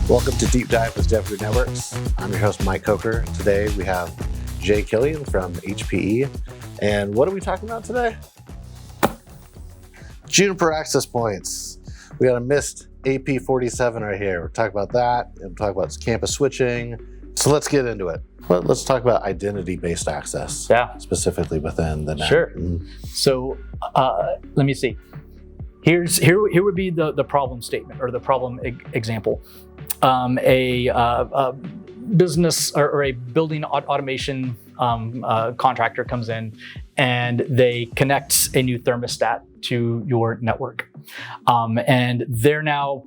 Welcome to Deep Dive with JetBlue Networks. I'm your host, Mike Coker. Today we have Jay Killion from HPE. And what are we talking about today? Juniper access points. We got a missed AP47 right here. We'll talk about that and talk about campus switching. So let's get into it. But let's talk about identity-based access, specifically within the NAC. Sure. So let me see. Here would be the problem statement or the problem example. A business or a building automation contractor comes in and they connect a new thermostat to your network. And they're now,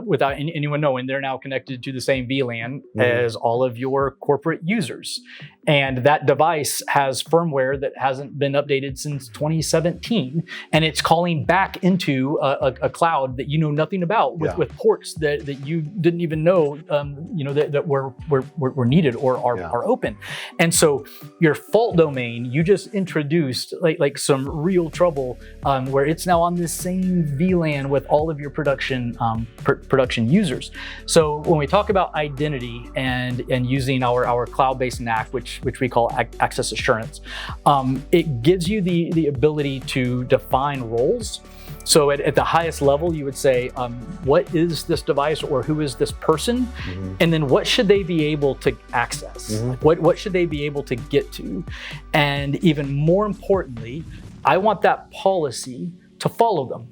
without anyone knowing, they're now connected to the same VLAN as all of your corporate users. And that device has firmware that hasn't been updated since 2017. And it's calling back into a cloud that you know nothing about with ports that you didn't even know, that were needed or are open. And so your fault domain, you just introduced like some real trouble where it's now on this same VLAN with all of your production users. So when we talk about identity and using our cloud-based NAC, which we call access assurance, it gives you the ability to define roles. So at the highest level, you would say, what is this device or who is this person? And then what should they be able to access? What should they be able to get to? And even more importantly, I want that policy to follow them.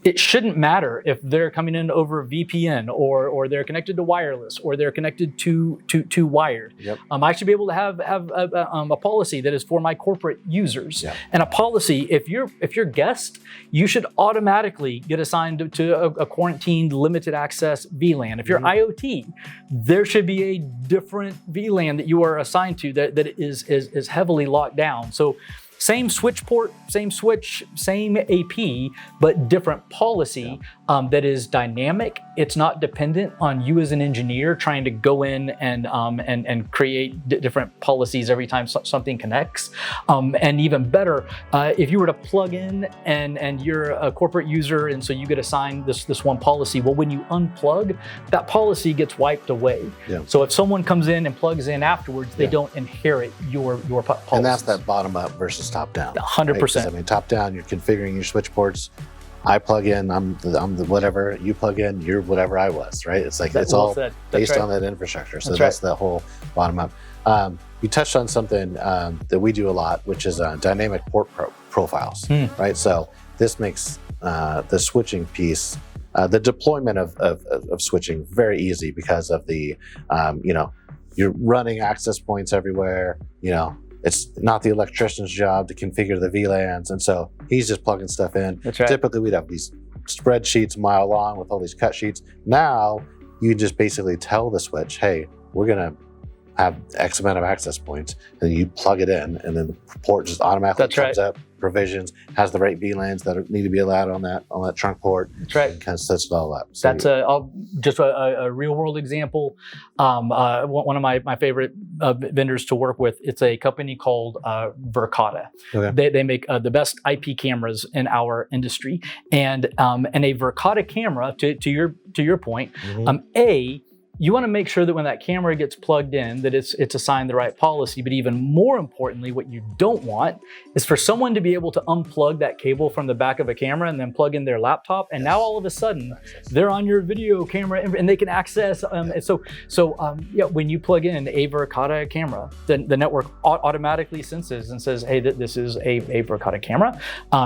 It shouldn't matter if they're coming in over VPN or they're connected to wireless or they're connected to wired. I should be able to have a policy that is for my corporate users. And a policy, if you're guest, you should automatically get assigned to a quarantined limited access VLAN. If you're IoT, there should be a different VLAN that you are assigned to that is heavily locked down. So same switch port, same switch, same AP, but different policy that is dynamic. It's not dependent on you as an engineer trying to go in and create different policies every time something connects. And even better, if you were to plug in and you're a corporate user and so you get assigned this one policy, well, when you unplug, that policy gets wiped away. So if someone comes in and plugs in afterwards, they don't inherit your policy. And that's that bottom up versus top down. 100%. Right? I mean, top down, you're configuring your switch ports. I plug in, I'm the whatever, you plug in, you're whatever I was, right? It's like, it's all based on that infrastructure. So that's the whole bottom up. You touched on something that we do a lot, which is dynamic port profiles, right? So this makes the switching piece, the deployment of switching very easy because of the, you're running access points everywhere, it's not the electrician's job to configure the VLANs. And so he's just plugging stuff in. Typically we'd have these spreadsheets a mile long with all these cut sheets. Now you just basically tell the switch, hey, we're gonna have X amount of access points, and you plug it in and then the port just automatically comes up, provisions, has the right VLANs that need to be allowed on that trunk port. And kind of sets it all up. So that's just a real world example. One of my favorite vendors to work with, it's a company called Verkada. They make the best IP cameras in our industry. And a Verkada camera, to your point, you want to make sure that when that camera gets plugged in, that it's assigned the right policy. But even more importantly, what you don't want is for someone to be able to unplug that cable from the back of a camera and then plug in their laptop. And now all of a sudden, they're on your video camera and they can access. When you plug in a Verkada camera, then the network automatically senses and says, hey, this is a Verkada camera.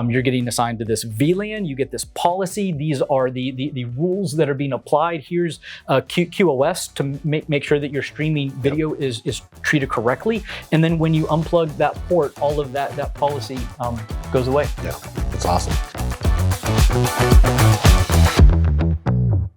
You're getting assigned to this VLAN. You get this policy. These are the rules that are being applied. Here's QoS to make sure that your streaming video is treated correctly. And then when you unplug that port, all of that policy goes away. It's awesome.